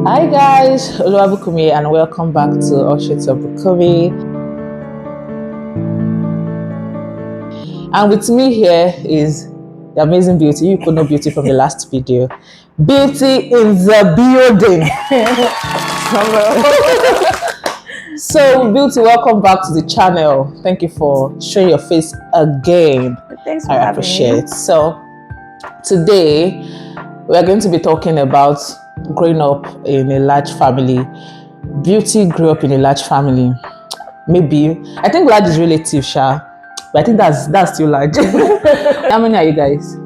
Hi guys, Oluwabukumi and welcome back to Oshito Bukumi. And with me here is the amazing Beauty. You could know Beauty from the last video. Beauty in the building. So Beauty, welcome back to the channel. Thank you for showing your face again. Thanks for I having appreciate. me. So today we are going to be talking about growing up in a large family. Beauty grew up in a large family. Maybe I think large is relative, Sha, but I think that's still large. How many are you guys?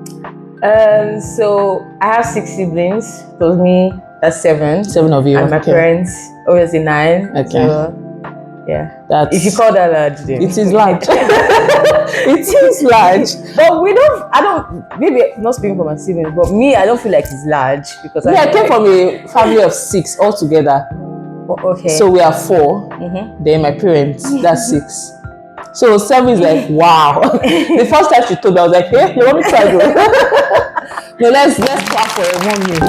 So I have 6 siblings. It was me. That's 7. 7 of you. And my parents, obviously 9. Okay. So, yeah. That's, if you call that large, then it is large. It is large. But maybe not speaking for my siblings, but me, I don't feel like it's large because I came from a family of 6 altogether. Okay. So we are 4. Then my parents, that's 6. So 7 is like, wow. The first time she told me, I was like, hey, you want me to try to? No, let's clap for a moment.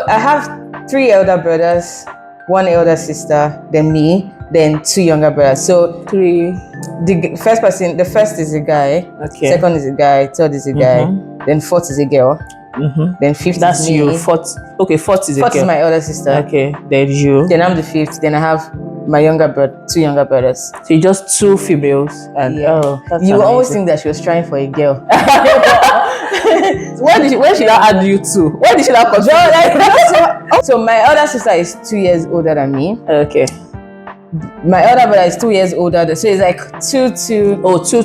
I have 3 elder brothers, 1 elder sister, then me, then 2 younger brothers. So 3. The first is a guy, Okay. second is a guy, third is a guy, then 4th is a girl, then 5th That's is me. you. 4th. Okay, 4th is a girl. 4th is my elder sister. Okay, then you. Then I'm the 5th. Then I have my 2 younger brothers. So you just 2 females, and that's you amazing. always think that she was trying for a girl. Where should I add you to? Where did she not control? So my elder sister is 2 years older than me. Okay. My elder brother is 2 years older, so it's like 2. Oh, 2.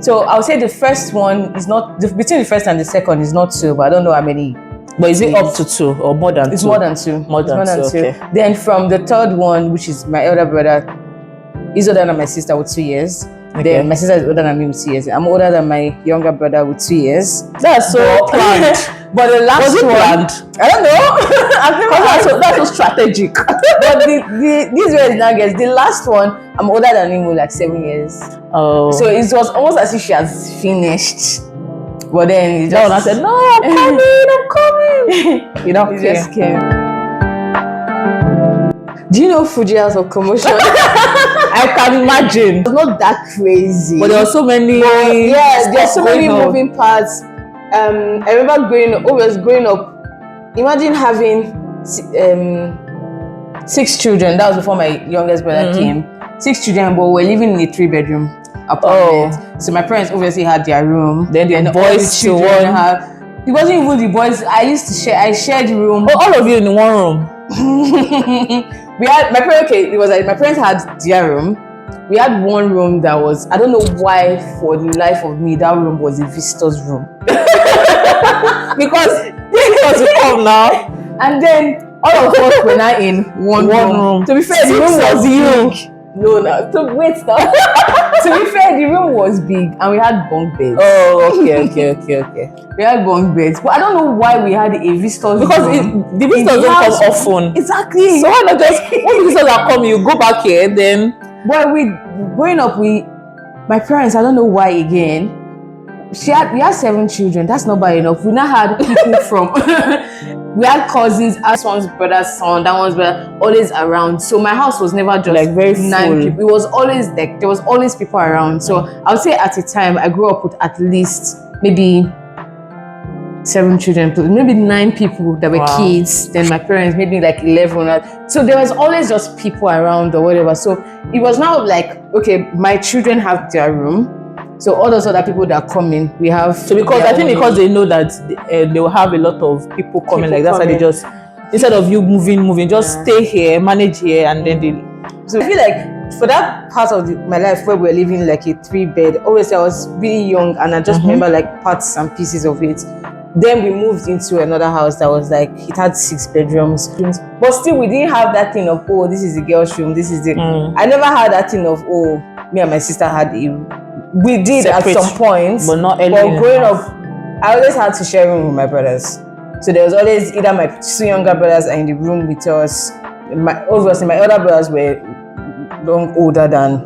So I would say the first one is not between the first and the second is not 2, but I don't know how many. But is it up to 2 or more than 2? It's more than 2. More than 2. Okay. Then from the third one, which is my elder brother, is older than my sister with 2 years. Okay. Then my sister is older than me with 2 years. I'm older than my younger brother with 2 years. That's so planned. But the last was it one, planned? I don't know. That's so strategic. But these were the nuggets. The last one, I'm older than him with like 7 years. Oh. So it was almost as if she has finished. But then he just... I said, no, I'm coming. You know, he just came. Do you know Fuji House of Commotion? I can imagine. It's not that crazy. But there are so many... Yes, there's so many moving parts. I remember growing up, imagine having 6 children. That was before my youngest brother came. 6 children, but we're living in a 3-bedroom apartment. So my parents obviously had their room. Then the boys children it wasn't even the boys. I shared room. Oh, all of you in one room. We had my parents. Okay, it was like my parents had their room. We had one room that was, I don't know why, for the life of me, that room was a visitor's room. Because visitors will come now. And then all of us were now in one room. To be fair, the room was big. Wait now. To be fair, the room was big and we had bunk beds. Oh, okay. We had bunk beds. But I don't know why we had a visitor's room. Because the visitors don't come often. Exactly. So why not just, when the visitors are coming, you go back here, then... But growing up, my parents, I don't know why again, we had 7 children. That's not bad enough. We now had people from, we had cousins, this one's brother's son, that one's brother, always around. So my house was never just like very 9 full. people. It was always like, there was always people around. So I would say at a time, I grew up with at least maybe 7 children, maybe 9 people that were kids. Then my parents, maybe like 11. So there was always just people around or whatever. So it was now like, okay, my children have their room. So all those other people that come in, we have. So because they know that they will have a lot of people coming, like that's why they just, instead of you moving, just stay here, manage here, and then they. So I feel like for that part of my life where we were living like a 3-bed, obviously I was really young and I just remember like parts and pieces of it. Then we moved into another house that was like, it had 6 bedrooms. But still we didn't have that thing of, oh, this is the girl's room, this is the... I never had that thing of, oh, me and my sister had we did separate, at some point. But not early. But growing up, I always had to share room with my brothers. So there was always either my 2 younger brothers are in the room with us. Obviously, my older brothers were long older than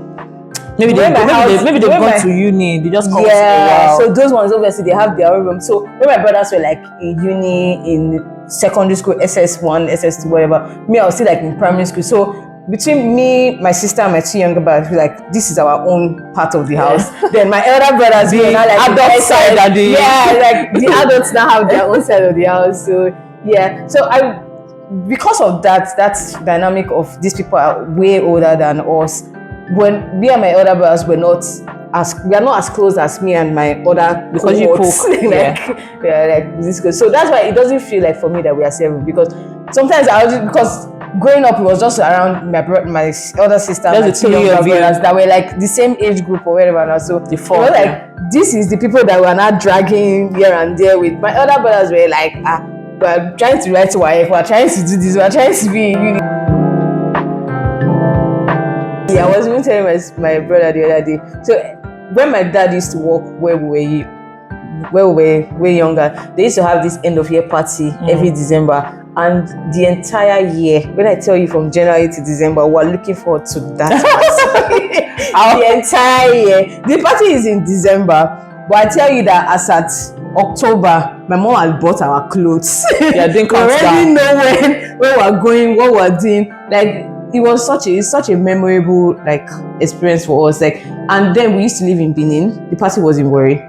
Maybe The way my house- maybe the they've way gone my- to uni. They just come once in a Yeah, while. so those ones obviously they have their own room. So when my brothers were like in uni, in secondary school, SS1, SS2, whatever, me I was still like in primary school. So between me, my sister, and my two younger brothers, we like this is our own part of the house. Then my elder brothers, The were now like adult the side and the- yeah, like the adults now have their own side of the house. So yeah, so I because of that dynamic of these people are way older than us. When me and my elder brothers we are not as close as me and my other Because you cohorts. poke, like this close. So that's why it doesn't feel like for me that we are seven, because sometimes because growing up it was just around my elder sister, my That's the two two younger of you. brothers that were like the same age group or whatever. Now. So The four, it was like yeah. this is the people that we are not dragging here and there with. My other brothers were like we're trying to write WAEC, we're trying to do this, we're trying to be in uni. Yeah, I was even telling my brother the other day. So when my dad used to work where we were way younger, they used to have this end of year party every December, and the entire year, when I tell you from January to December, we're looking forward to that party. The entire year. The party is in December, but I tell you that as at October, my mom had bought our clothes. Yeah, we already know where we're going, what we're doing. Like it was such a memorable like experience for us. Like, and then we used to live in Benin. The party was in Warri,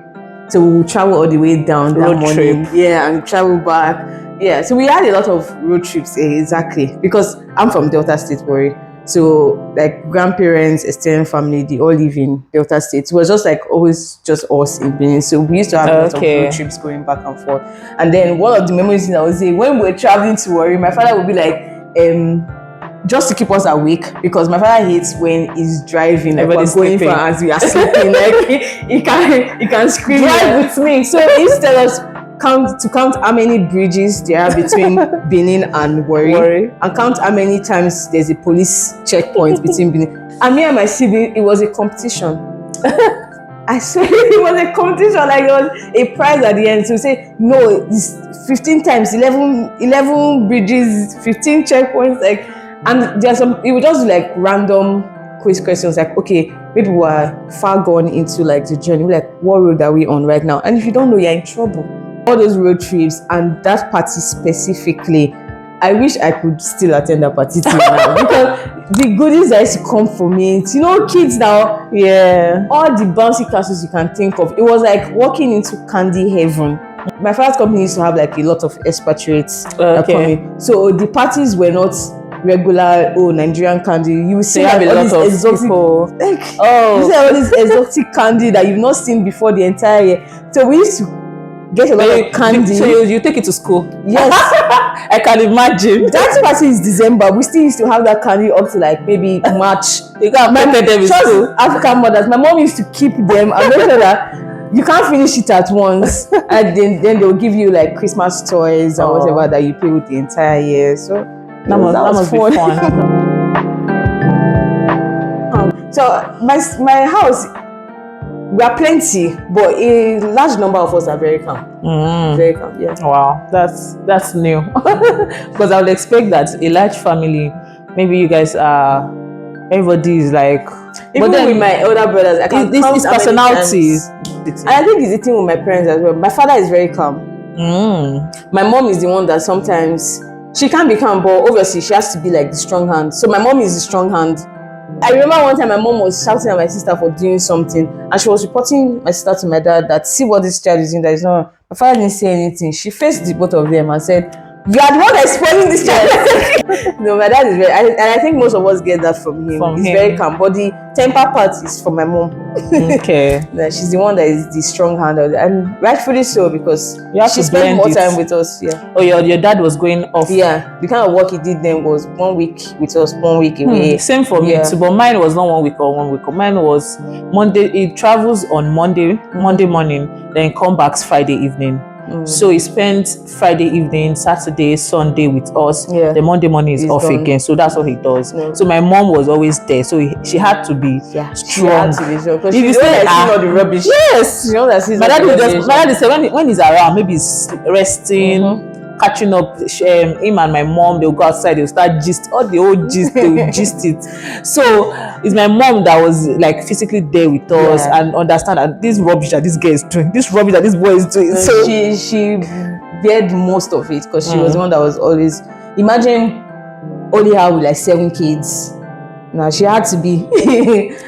so we would travel all the way down that Road morning. trip. Yeah, and travel back. Yeah, so we had a lot of road trips. Exactly, because I'm from Delta State, Warri. So like grandparents, extended family, they all live in Delta State. It was just like always just us in Benin. So we used to have a lot of road trips going back and forth. And then one of the memories I would say, when we were traveling to Warri, my father would be like, just to keep us awake, because my father hates when he's driving, like we're going for as we are sleeping, like he can scream, drive with me. So he used to tell us count how many bridges there are between Benin and Warri, and count how many times there's a police checkpoint between Benin. And me and my sibling, it was a competition. I swear it was a competition, like there was a prize at the end. So say no, it's 15 times 11 bridges, 15 checkpoints, like, and there's some, it was just like random quiz questions, like okay, maybe we're far gone into like the journey, we're like, what road are we on right now? And if you don't know, you're in trouble. All those road trips and that party specifically, I wish I could still attend that party till now, because the goodies that used to come from it, you know, kids now, yeah, all the bouncy castles you can think of. It was like walking into candy heaven. My father's company used to have like a lot of expatriates that come in. So the parties were not regular Nigerian candy. You see have like a all lot these of exotic people. like you see all this exotic candy that you've not seen before the entire year. So we used to get a lot of candy. So you take it to school? Yes. I can imagine. That party is December. We still used to have that candy up to like maybe March. You can't prepare them in school. African mothers. My mom used to keep them and make sure that you can't finish it at once. And then they'll give you like Christmas toys and whatever that you play with the entire year. So that must be fun. So my house, we are plenty, but a large number of us are very calm. Very calm, yeah. Wow, that's new. Because I would expect that a large family, maybe you guys are, everybody is like, even but then with my elder brothers, I can count this how many personalities. times. And I think it's the thing with my parents as well. My father is very calm. My mom is the one that sometimes she can be calm, but obviously she has to be like the strong hand. So my mom is the strong hand. I remember one time my mom was shouting at my sister for doing something, and she was reporting my sister to my dad that see what this child is doing that is not. My father didn't say anything. She faced the both of them and said, "You are the one that is spoiling this child." No, my dad is very, and I think most of us get that from him. He's very calm, but the temper part is from my mom. Okay. She's the one that is the strong hand, and rightfully so, because she spent more time with us. Yeah. Oh, your dad was going off. Yeah, the kind of work he did then was 1 week with us, 1 week away. Same for me too, but mine was not 1 week or 1 week. Mine was Monday. He travels on Monday morning, then come back Friday evening. So he spent Friday evening, Saturday, Sunday with us. Yeah. The Monday morning is off again. So that's what he does. Yeah. So my mom was always there. So she had to be strong. She had to be strong. If you say all the rubbish. Yes. You know that my dad is when he's around, maybe he's resting. catching up. Him and my mom, they'll go outside, they'll start gist, all the old gist, they'll gist it. So it's my mom that was like physically there with us and understand that this rubbish that this girl is doing, this rubbish that this boy is doing. So she beared most of it because she was the one that was always, imagine only her with like 7 kids. Now she had to be,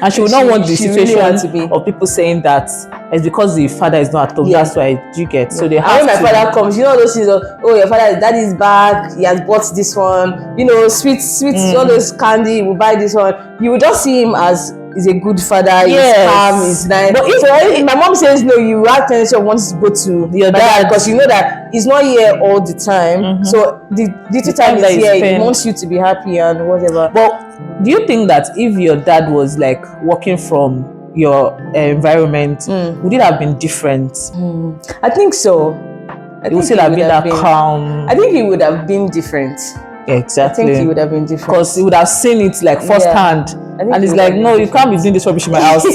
and she would not want the situation really of people saying that it's because the father is not at home. That's why you get. So they have. And when my father comes, you know those things. Oh, your daddy is back. He has bought this one. You know, sweet, all those candy. We buy this one. You will just see him as he's a good father. He's calm. He's nice. But if my mom says no, you have tendency of wanting to go to your dad because you know that he's not here all the time. So the little time he's here, he wants you to be happy and whatever. But do you think that if your dad was like working from your environment, would it have been different? I think so. It would still have been that calm. I think it would have been different. Yeah, exactly. I think he would have been different because he would have seen it like firsthand, and it's like, no, you can't be doing this rubbish in my house.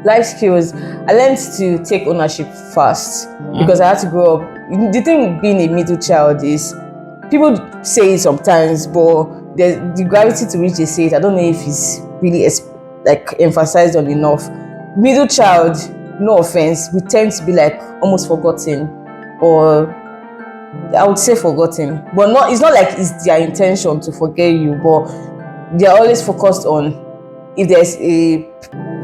Life skills. I learned to take ownership fast because I had to grow up. The thing with being a middle child is people say it sometimes, but the gravity to which they say it, I don't know if it's really like emphasized on enough. Middle child, no offense, we tend to be like almost forgotten, or I would say forgotten, but not. It's not like it's their intention to forget you, but they're always focused on if there's a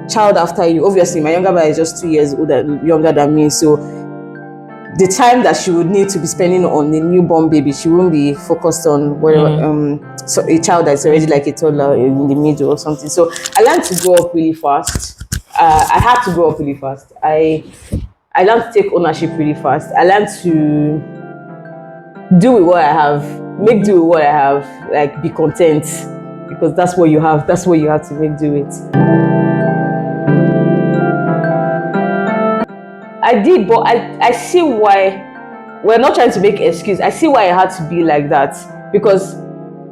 child after you. Obviously, my younger brother is just 2 years younger than me, so the time that she would need to be spending on a newborn baby, she won't be focused on whatever so a child that's already like a toddler in the middle or something. So I learned to grow up really fast. I had to grow up really fast. I learned to take ownership really fast. I learned to do with what I have, make do with what I have, like be content, because that's what you have. That's what you have to make do with. I did, but I see why. We're not trying to make an excuse. I see why I had to be like that, because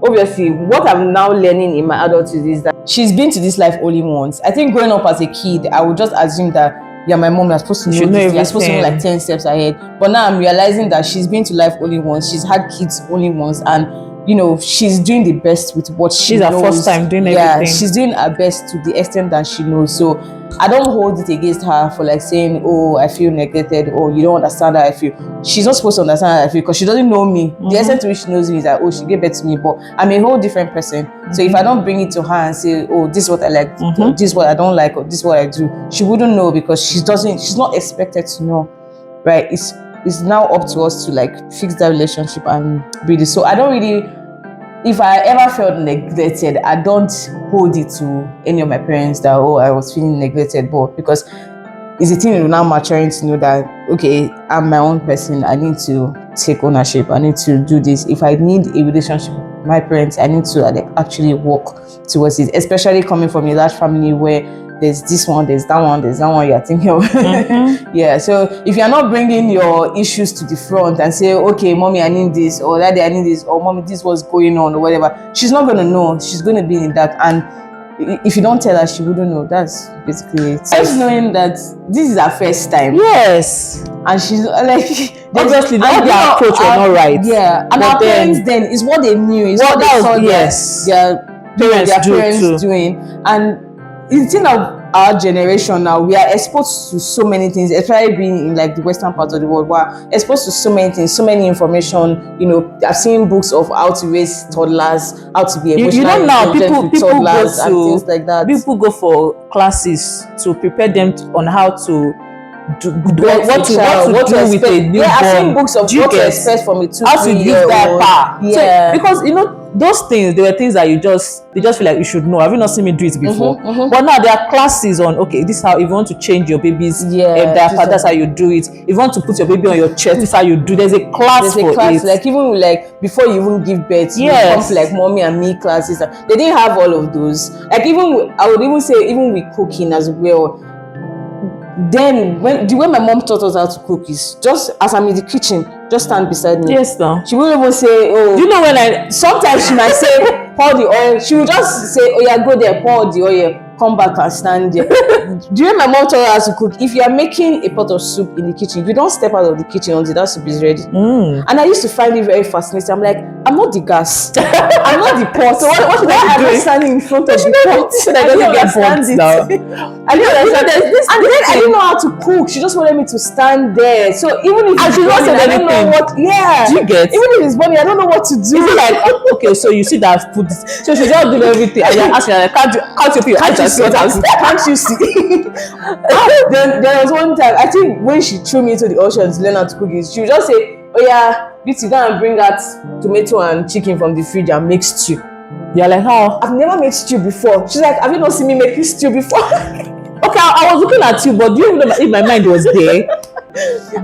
obviously what I'm now learning in my adulthood is that she's been to this life only once. I think growing up as a kid, I would just assume that my mom, you're supposed to know this, you're supposed to know like 10 steps ahead. But now I'm realizing that she's been to life only once, she's had kids only once, and you know, she's doing the best with what she knows. She's her first time doing everything. Yeah, she's doing her best to the extent that she knows. So I don't hold it against her for like saying, oh, I feel neglected, or you don't understand how I feel. She's not supposed to understand how I feel because she doesn't know me. The extent to which she knows me is that, oh, she gave birth to me, but I'm a whole different person. So if I don't bring it to her and say, oh, this is what I like, this is what I don't like, or this is what I do, she wouldn't know because she's not expected to know, right? It's now up to us to like fix that relationship and build it. So I don't really, if I ever felt neglected, I don't hold it to any of my parents that, oh, I was feeling neglected, but because it's a thing of now maturing to know that, okay, I'm my own person, I need to take ownership, I need to do this. If I need a relationship with my parents, I need to like actually work towards it, especially coming from a large family where there's this one, there's that one you're thinking of. Yeah, so if you're not bringing your issues to the front and say, okay, mommy, I need this, or daddy, I need this, or mommy, this was going on, or whatever, she's not going to know. She's going to be in that. And if you don't tell her, she wouldn't know. That's basically it. Just knowing that this is her first time. Yes. And she's like, obviously, their approach was not right. Yeah. And our parents then is what they knew, is what they saw their parents doing. And the thing of our generation now, we are exposed to so many things, especially being in like the western part of the world. We're exposed to so many things, so many information. You know, I've seen books of how to raise toddlers, how to be emotional. You know now, people toddlers go and things like that. People go for classes to prepare them on how to what to do with a newborn. Yeah, I've seen books of what to expect from a 2-3 how to give that power. Yeah, so, because you know those things, they were things that they just feel like you should know. Have you not seen me do it before? But now there are classes on, okay, this is how, if you want to change your baby's diaper, that's how you do it. If you want to put your baby on your chest, this is how you do. There's a class for it. Like even like before you even give birth, you come to like mommy and me classes. They didn't have all of those. Like even I would even say even with cooking as well. Then the way my mom taught us how to cook is just as I'm in the kitchen, just stand beside me. Yes, no. She won't even say, oh. Do you know when sometimes she might say, pour the oil. She will just say, oh yeah, go there, pour the oil. come back and stand there. Do you know my mom told us to cook? If you are making a pot of soup in the kitchen, you don't step out of the kitchen until that soup is ready. And I used to find it very fascinating. I'm like, I'm not the gas, I'm not the pot. So what should I be standing in front of the pot? So that doesn't get burnt down. I didn't understand this. And then I didn't know how to cook. She just wanted me to stand there. So even if it's burning, I don't know what. Yeah. Do you get? Even if it's burning, I don't know what to do. Is it like, okay, so you see that I've put this, so she just do everything, and you're asking like, can't you put your eyes and see what I'm saying? Can't you see? Then there was one time, I think when she threw me into the ocean to learn how to cook it, she would just say, oh yeah, Beauty, go and bring that tomato and chicken from the fridge and make stew. You're like, how? I've never made stew before. She's like, have you not seen me making stew before? Okay, I was looking at you, but do you even know if my mind was there?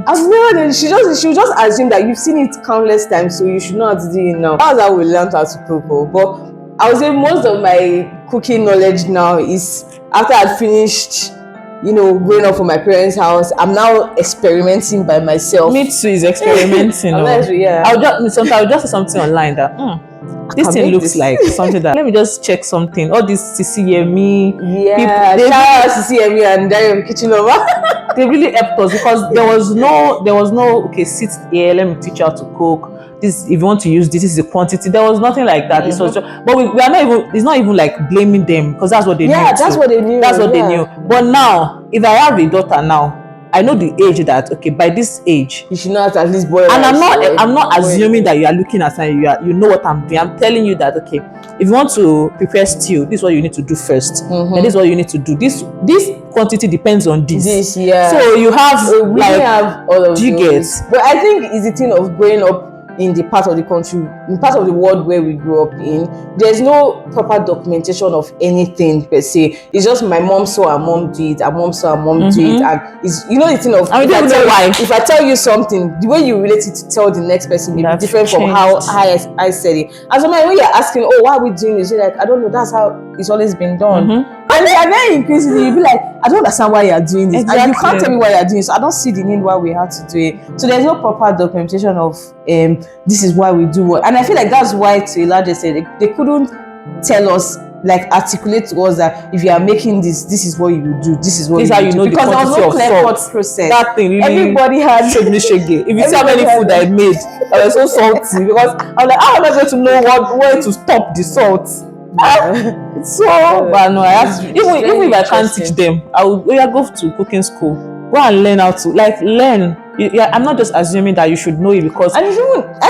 I've never done. She would just assume that you've seen it countless times, so you should know how to do it now. That's how we learned how to cook. But I would say most of my cooking knowledge now is after I'd finished, growing up from my parents' house. I'm now experimenting by myself. Me too is experimenting. Yeah. I'll just say something online that this thing looks like something that. Let me just check something. All this CCME people, shout out CCME and Dario Kitchen Over. They really helped us because there was no okay, sit here, let me teach you how to cook. This, if you want to use this is the quantity. There was nothing like that. It was just, but we are not even. It's not even like blaming them because that's what they knew. Yeah, that's what they knew. That's what they knew. But now, if I have a daughter now, I know the age that okay, by this age you should know how to at least boil. And I'm not assuming that you are looking at and you know what I'm doing. I'm telling you that okay, if you want to prepare stew, this is what you need to do first. And this is what you need to do. This quantity depends on this. So you have we have all of you those. But I think it's the thing of growing up in the part of the country, in part of the world where we grew up in, there's no proper documentation of anything per se. It's just my mom saw her mom do it, her mom saw her mom do it, and it's the thing of if I tell you something, the way you relate it to tell the next person may be different from how I said it. And so when you're asking, oh, why are we doing this? You're like, I don't know, that's how it's always been done. And then increasingly you'll be like, I don't understand why you're doing this. And you can't tell me why you're doing it, so I don't see the need why we have to do it. So there's no proper documentation of this is why we do what. And I feel like that's why to a large extent they couldn't tell us, like articulate to us that if you are making this is what you do, this is what this you how you do. know Because the there was no clear-cut process. That thing really everybody had showed me shaggy. If you see how many food I made that was so salty, because I was like, how am I going to know where to stop the salt? It's so but no, I have even if I can't teach them, I will go to cooking school, go and learn how to learn. I'm not just assuming that you should know it because I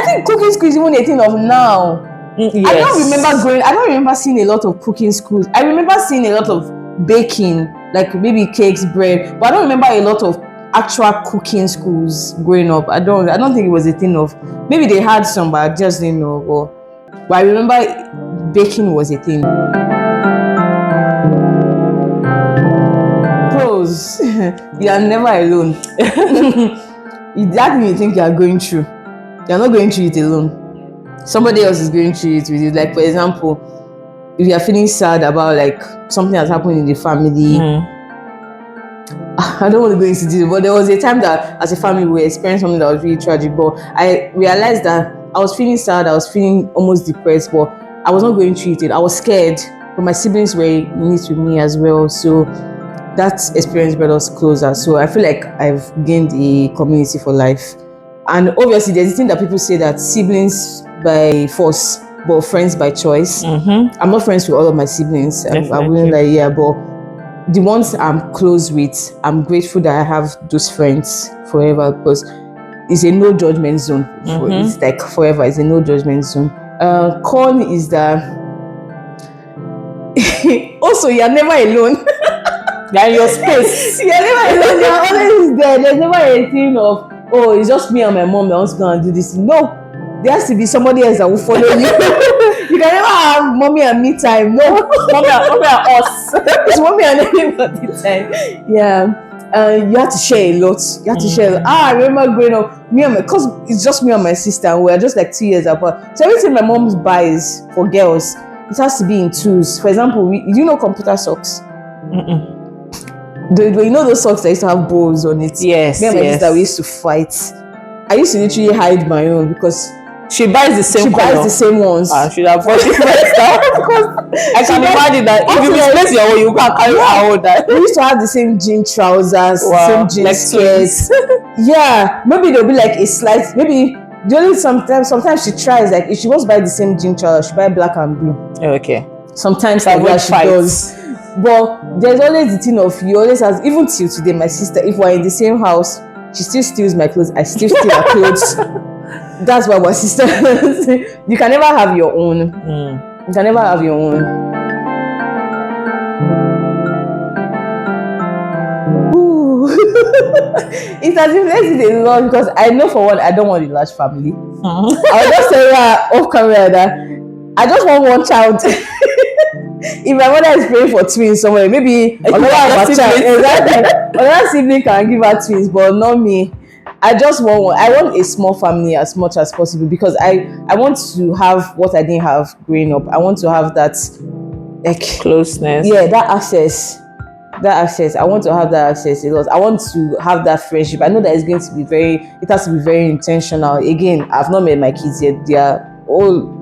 think cooking school is even a thing of now. Yes. I don't remember seeing a lot of cooking schools. I remember seeing a lot of baking, like maybe cakes, bread, but I don't remember a lot of actual cooking schools growing up. I don't think it was a thing of, maybe they had some, but I just didn't know. But I remember baking was a thing. Pros, you are never alone. That means you think you are going through. You are not going through it alone. Somebody else is going through it with you. Like, for example, if you are feeling sad about like something that's happened in the family, I don't want to go into detail, but there was a time that as a family we experienced something that was really tragic. But I realized that I was feeling sad, I was feeling almost depressed, but I was not going through it. I was scared, but my siblings were in it with me as well. So that experience brought us closer. So I feel like I've gained a community for life. And obviously, there's a thing that people say that siblings by force, but friends by choice. I'm not friends with all of my siblings. I wouldn't but the ones I'm close with, I'm grateful that I have those friends forever because it's a no judgment zone. It's like forever. It's a no judgment zone. Con is that also you're never alone. You're in your space. You're never alone. You're always there. There's never a thing of, oh, it's just me and my mom that wants to go and do this. No, there has to be somebody else that will follow you. You can never have mommy and me time. No, mommy and us. It's mommy and everybody time. Yeah. You have to share a lot. You have to share. I remember growing up, because it's just me and my sister, and we're just like 2 years apart. So everything my mom buys for girls, it has to be in twos. For example, you know computer socks? You know those socks that used to have bows on it? Yes. Me and my sister, we used to fight. I used to literally hide my own because She buys the same She buys color. the same ones. I should have bought different stuff because I can imagine that if you misplace your own, you can carry her own. That We used to have the same jean trousers, Wow, same jean like skirts. Yeah, maybe there'll be like a slight, maybe the only sometimes she tries, like if she wants to buy the same jean trousers, she buy black and blue. okay. Sometimes like Avoid that she fights. does. But there's always the thing of, you always has, even till today, my sister, if we're in the same house, she still steals my clothes, I still steal her clothes. That's why my sister you can never have your own. You can never have your own. Ooh. It's as if let's say a lot, because I know for one I don't want a large family. I'll just tell her off camera that I just want one child. If my mother is praying for twins somewhere, maybe another child, exactly, another sibling can give her twins, but not me. I just want one. I want a small family as much as possible, because I want to have what I didn't have growing up. I want to have that, like, Closeness. yeah, that access. I want to have that access a lot. I want to have that friendship. I know that it's going to be it has to be very intentional. Again, I've not met my kids yet. They are all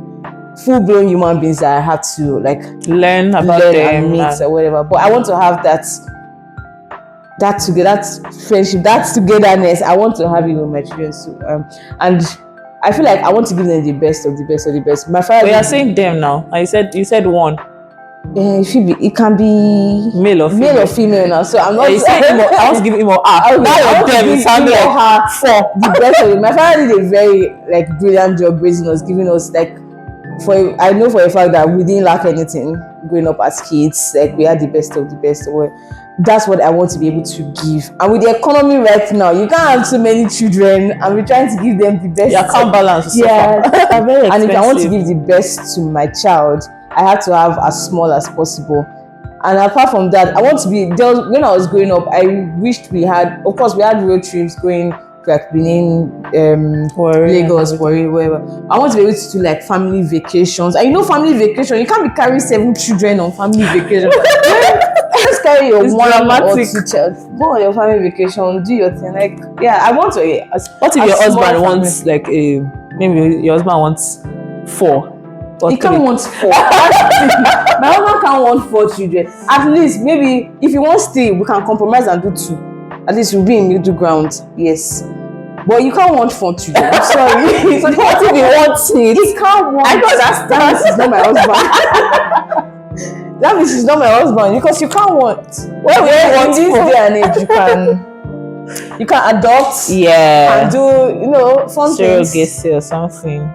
full-blown human beings that I have to like Learn about them and meet or whatever. But I want to have that friendship, that togetherness. I want to have it with my children. So, and I feel like I want to give them the best of the best of the best. My father. But you're saying them now. You said one. It can be Male or female. now. So I'm not. You said him I want to give him or her. Now Now them it sounds like her for the best of it. My father did a very like brilliant job raising us, giving us like. I know for a fact that we didn't lack anything growing up as kids. Like we had the best of the best. That's what I want to be able to give. And with the economy right now, you can't have so many children, and we're trying to give them the best. You can't balance. Yeah, very and if I want to give the best to my child, I have to have as small as possible. And apart from that, I want to be there. When I was growing up, I wished we had. Of course, we had road trips going like Benin, Lagos, Warri, wherever. I want to be able to do like family vacations. And you know, family vacation, you can't be carrying 7 children on family vacation. Just carry your one or 2 children. Go on your family vacation, do your thing. Like, yeah, I want to. What if your husband wants like maybe your husband wants 4? He can't want 4. My husband can't want 4 children. At least, maybe if he wants 3, we can compromise and do 2. At least we'll be in middle ground. Yes. But you can't want 4 children. I'm sorry. So what if he wants it? He can't want. I know that means he's not my husband. That means he's not my husband, because you can't want. Well, in this day and age, you can adopt. Yeah. And do fun things. Surrogacy or something.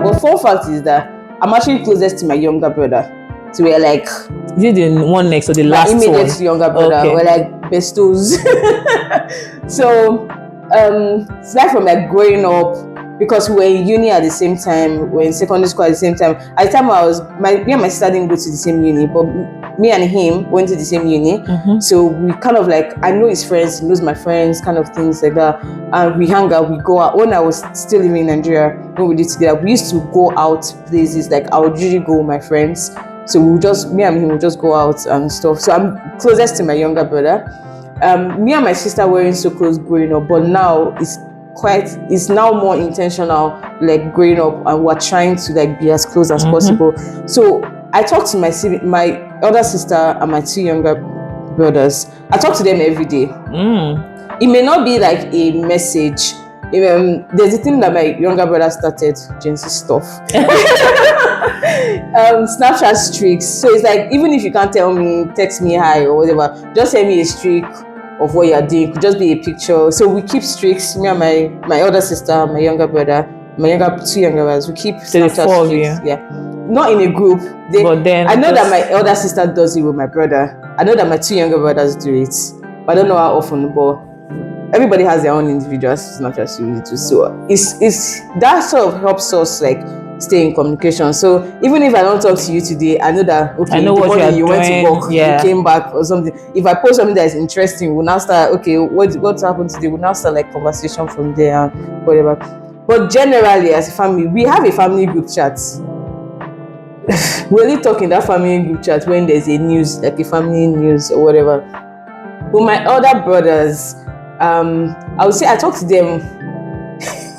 But fun fact is that I'm actually closest to my younger brother. So we're like, is it the one next or the last one? My immediate younger brother. Okay. We're like bestos. So aside from like growing up, because we were in uni at the same time, we were in secondary school at the same time. At the time me and my sister didn't go to the same uni, but me and him went to the same uni. Mm-hmm. So we kind of like, I know his friends, he knows my friends, kind of things like that. And we hang out, we go out. When I was still living in Nigeria, when we did together, we used to go out places. Like I would usually go with my friends. So me and him would just go out and stuff. So I'm closest to my younger brother. Me and my sister weren't so close growing up, but now it's now more intentional, like growing up, and we're trying to like be as close as possible. So I talk to my elder sister and my 2 younger brothers. I talk to them every day. It may not be like a message. There's a thing that my younger brother started, Gen Z stuff. Snapchat streaks. So it's like, even if you can't tell me, text me hi or whatever, just send me a streak of what you're doing. It could just be a picture. So we keep streaks. Me and my elder sister, my younger brother, my 2 younger brothers. We keep Snapchat streaks. Yeah, not in a group. But then I know that my elder sister does it with my brother. I know that my 2 younger brothers do it, but I don't know how often. But everybody has their own individual Snapchat too. So it's that sort of helps us like stay in communication. So even if I don't talk to you today, I know that I know what you went to work, you came back or something. If I post something that is interesting, we'll now start, okay, what's happened today? We'll now start like conversation from there and whatever. But generally, as a family, we have a family group chat. We only talk in that family group chat when there's a news, like a family news or whatever. But my other brothers, I would say I talk to them.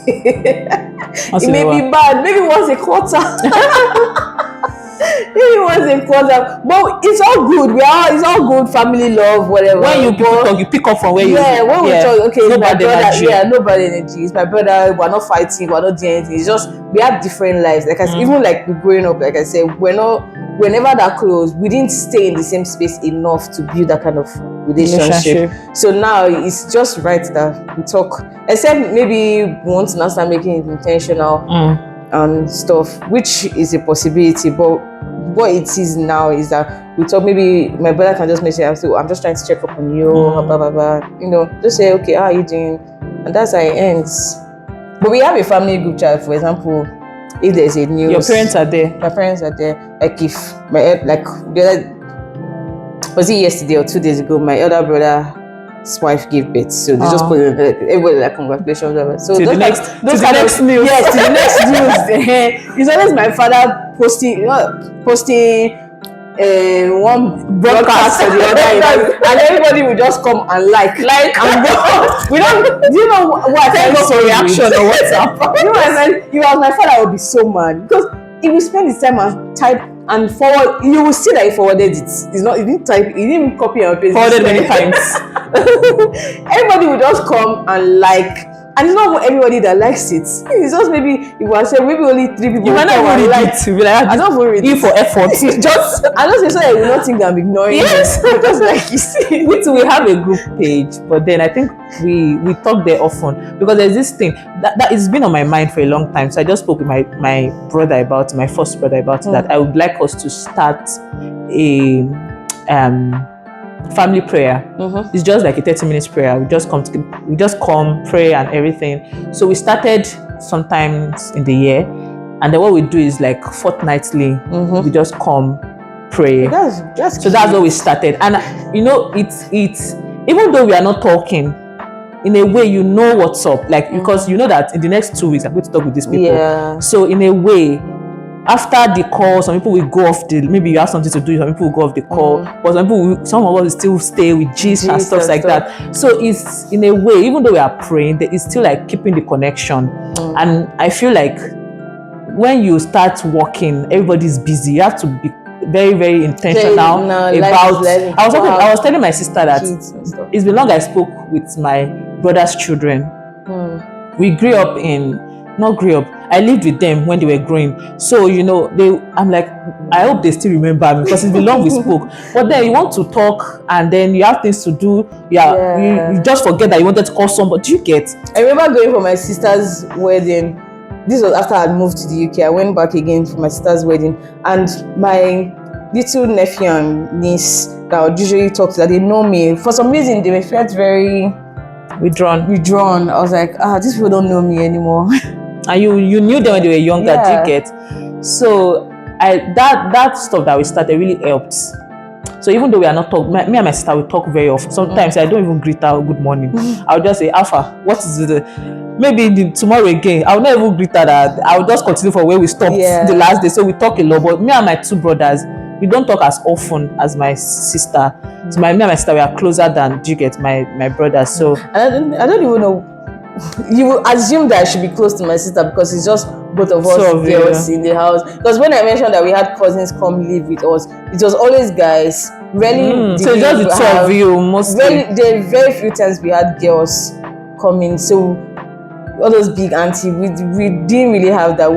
It may be bad, maybe once a quarter. Maybe once a quarter, but it's all good. It's all good. Family love, whatever. When you talk, you pick up from where you. Yeah, when we talk, okay, no it's my bad brother. energy. Yeah, no bad energy. It's my brother. We're not fighting. We're not doing anything. It's just we have different lives. Like I said, even like growing up, like I said, we're never that close. We didn't stay in the same space enough to build that kind of relationship. So now it's just right that we talk. Except maybe we want to now start making it intentional. And stuff, which is a possibility, but what it is now is that we talk. Maybe my brother can just message, so I'm just trying to check up on you, blah blah blah. You know, just say, okay, how are you doing? And that's how it ends. But we have a family group chat, for example. If there's a news, your parents are there. My parents are there. Like if was it yesterday or 2 days ago? My elder brother's wife gave birth, so they just put it, everybody like congratulations, whatever. So to the next news. Yes, to the next news. It's always my father posting one broadcast or the other, and everybody will just come and like and go. We don't. Do you know what I find so reaction or WhatsApp? You know what I mean? If I was my father, I would be so mad because he will spend his time and type and forward. You will see that he forwarded it. He didn't type. He didn't even copy and paste. Forwarded many times. Everybody will just come and like. And it's not everybody that likes it. It's just maybe if I say maybe only 3 people. You might not even read it. I don't even read it. For effort. I don't say so that you will not think that I'm ignoring. Yes. Just like you see. We have a group page, but then I think we talk there often because there's this thing that it's been on my mind for a long time. So I just spoke with my brother about my first brother about that. I would like us to start a family prayer. It's just like a 30-minute prayer. We just come pray and everything. So we started sometimes in the year, and then what we do is like fortnightly. We just come pray. That's what we started. And you know, it's even though we are not talking, in a way you know what's up, like because you know that in the next 2 weeks I'm going to talk with these people. Yeah. So in a way, after the call, some people will go off maybe you have something to do, some people will go off the call, but some of us will still stay with gist and stuff like that. So it's in a way, even though we are praying, it's still like keeping the connection. And I feel like when you start working, everybody's busy. You have to be very, very intentional about. I was telling my sister that it's been long I spoke with my brother's children. We grew up I lived with them when they were growing. So, you know, I'm like, I hope they still remember me because it's been long we spoke. But then you want to talk and then you have things to do. You just forget that you wanted to call somebody. Do you get? I remember going for my sister's wedding. This was after I moved to the UK. I went back again for my sister's wedding. And my little nephew and niece that I would usually talk to, that they know me. For some reason, they felt very withdrawn. I was like, these people don't know me anymore. And you knew them when they were younger, do you get? So that stuff that we started really helped. So even though we are not talking, me and my sister will talk very often. Sometimes I don't even greet her good morning. I'll just say, Alpha, what is it? Maybe tomorrow again, I'll not even greet her that. I'll just continue from where we stopped the last day. So we talk a lot. But me and my 2 brothers, we don't talk as often as my sister. So me and my sister, we are closer than, do you get, my brothers. So I don't even know. You will assume that I should be close to my sister because it's just both of us girls in the house. Because when I mentioned that we had cousins come live with us, it was always guys. Rarely. So just the 2 of you mostly. There are very few times we had girls coming. So all those big auntie, we didn't really have that.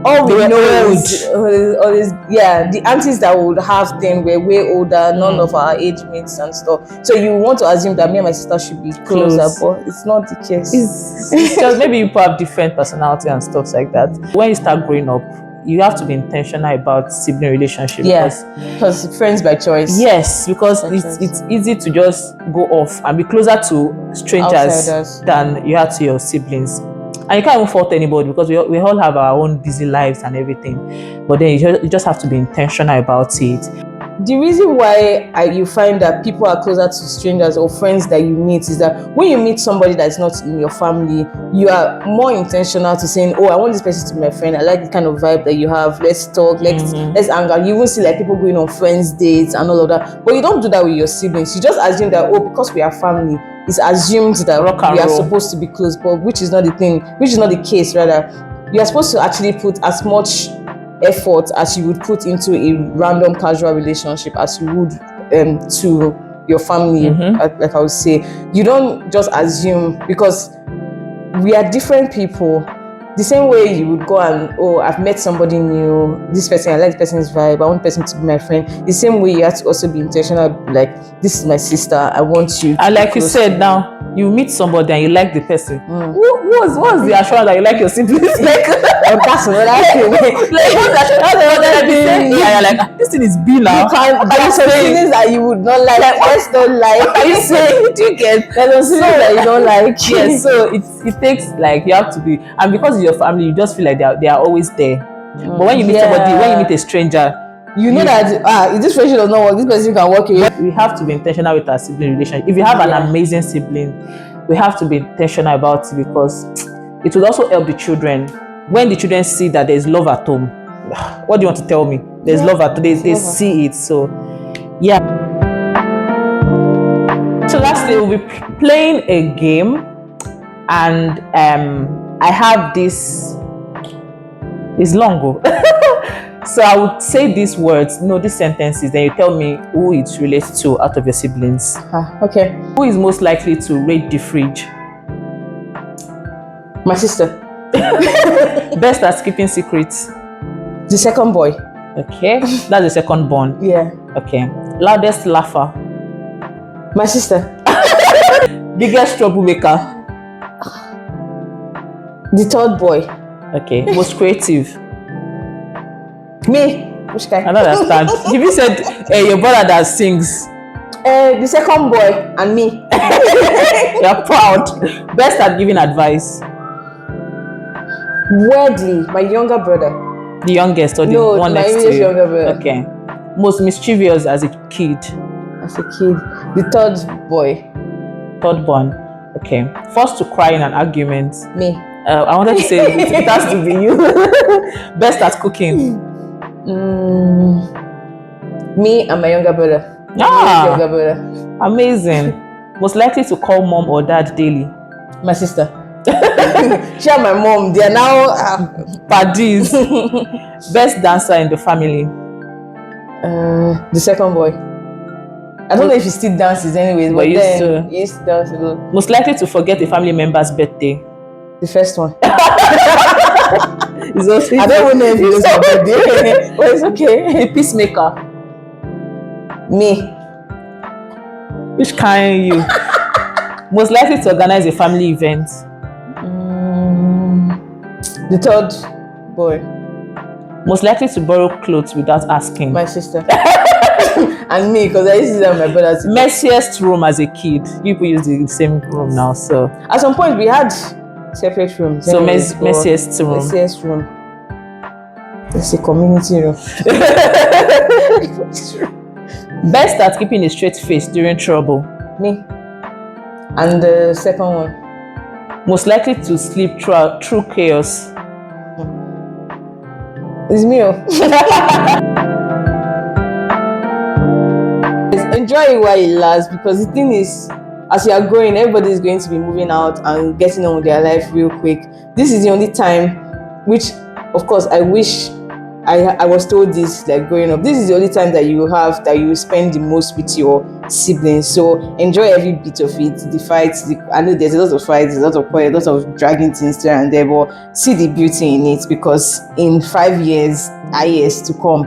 All we know is always the aunties that would have them were way older, none of our age mates and stuff. So you want to assume that me and my sister should be closer, but it's not the case. It's just maybe people have different personality and stuff like that. When you start growing up, you have to be intentional about sibling relationship. Because friends by choice. Yes, because it's easy to just go off and be closer to strangers outsiders than you are to your siblings. And you can't even fault anybody because we all have our own busy lives and everything. But then you just have to be intentional about it. The reason why you find that people are closer to strangers or friends that you meet is that when you meet somebody that's not in your family, you are more intentional to saying, oh, I want this person to be my friend. I like the kind of vibe that you have. Let's talk. Let's hang out. You even see like people going on friends dates and all of that. But you don't do that with your siblings. You just assume that, oh, because we are family, it's assumed that we are supposed to be close, but which is not the thing. Which is not the case. Rather, you are supposed to actually put as much effort as you would put into a random casual relationship as you would to your family. Like I would say, you don't just assume, because we are different people. The same way you would go and, oh, I've met somebody new, this person, I like this person's vibe, I want the person to be my friend. The same way you have to also be intentional, like, this is my sister, I want you to and like you said, now you meet somebody and you like the person. What's the assurance that you like your siblings? Like, that's another thing. Like, what's the assurance that you're like, this thing is B now? There are some feelings that you would not like. Let's don't like. Are you saying? Do you get? There's some feelings that you don't like. Yes, so it takes, like, you have to be, and because it's your family, you just feel like they are always there. But when you meet somebody, when you meet a stranger, you know that if this friendship does not work, this person can work away. We have to be intentional with our sibling relationship. If you have an amazing sibling, we have to be intentional about it, because it will also help the children. When the children see that there's love at home, what do you want to tell me? There's love at home. They see it. So, yeah. So lastly, we'll be playing a game, and I have this. It's long ago. So I would say these words, these sentences, then you tell me who it relates to out of your siblings. Okay. Who is most likely to raid the fridge? My sister. Best at keeping secrets? The second boy. Okay. That's the second born. Yeah. Okay. Loudest laugher? My sister. Biggest troublemaker? The third boy. Okay. Most creative? Me. Which guy? I don't understand. If you said your brother that sings. The second boy and me. You're proud. Best at giving advice? Weirdly, my younger brother. The youngest or the one next to you? Younger brother. Okay. Most mischievous as a kid? As a kid. The third boy. Third born. Okay. First to cry in an argument? Me. I wanted to say it has to be you. Best at cooking? Me and my younger brother. Younger brother. Amazing. Most likely to call mom or dad daily? My sister. She and my mom, they are now paddies. Best dancer in the family? The second boy. I don't know if he still dances anyways, but then he used to dance a lot. Most likely to forget a family member's birthday? The first one. I don't even know if it was my birthday, but it's okay. The peacemaker? Me. Which kind you? Most likely to organize a family event? The third boy. Most likely to borrow clothes without asking? My sister. And me, because I used to see my brother. Messiest room as a kid? People use the same room now, so. At some point, we had separate rooms. So messiest room. Messiest room. It's a community room. Best at keeping a straight face during trouble? Me. And the second one. Most likely to sleep through chaos? It's me. Enjoy it while it lasts, because the thing is, as you are growing, everybody is going to be moving out and getting on with their life real quick. This is the only time, which of course I wish I was told this, like, growing up. This is the only time that you have, that you spend the most with your siblings. So enjoy every bit of it. The fights, I know there's a lot of fights, there's a lot of quarrels, a lot of dragging things there and there, but see the beauty in it, because in 5 years to come,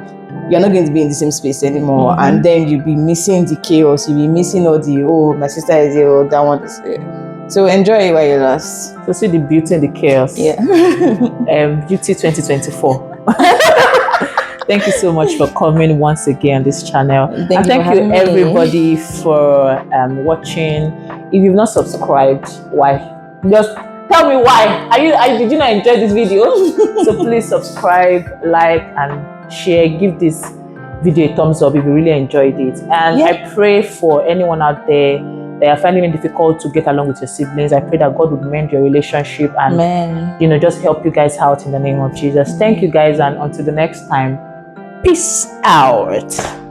you're not going to be in the same space anymore, and then you'll be missing the chaos, you'll be missing all the, oh, my sister is here, oh, that one is here. So enjoy it while you last. So see the beauty in the chaos. Yeah. Beauty 2024. Thank you so much for coming once again on this channel. Thank you everybody for watching. If you've not subscribed, why? Just tell me why. Did you not enjoy this video? So please subscribe, like, and share. Give this video a thumbs up if you really enjoyed it. And Yeah. I pray for anyone out there that are finding it difficult to get along with your siblings. I pray that God would mend your relationship and Amen. just help you guys out in the name of Jesus. Thank you guys, and until the next time, peace out.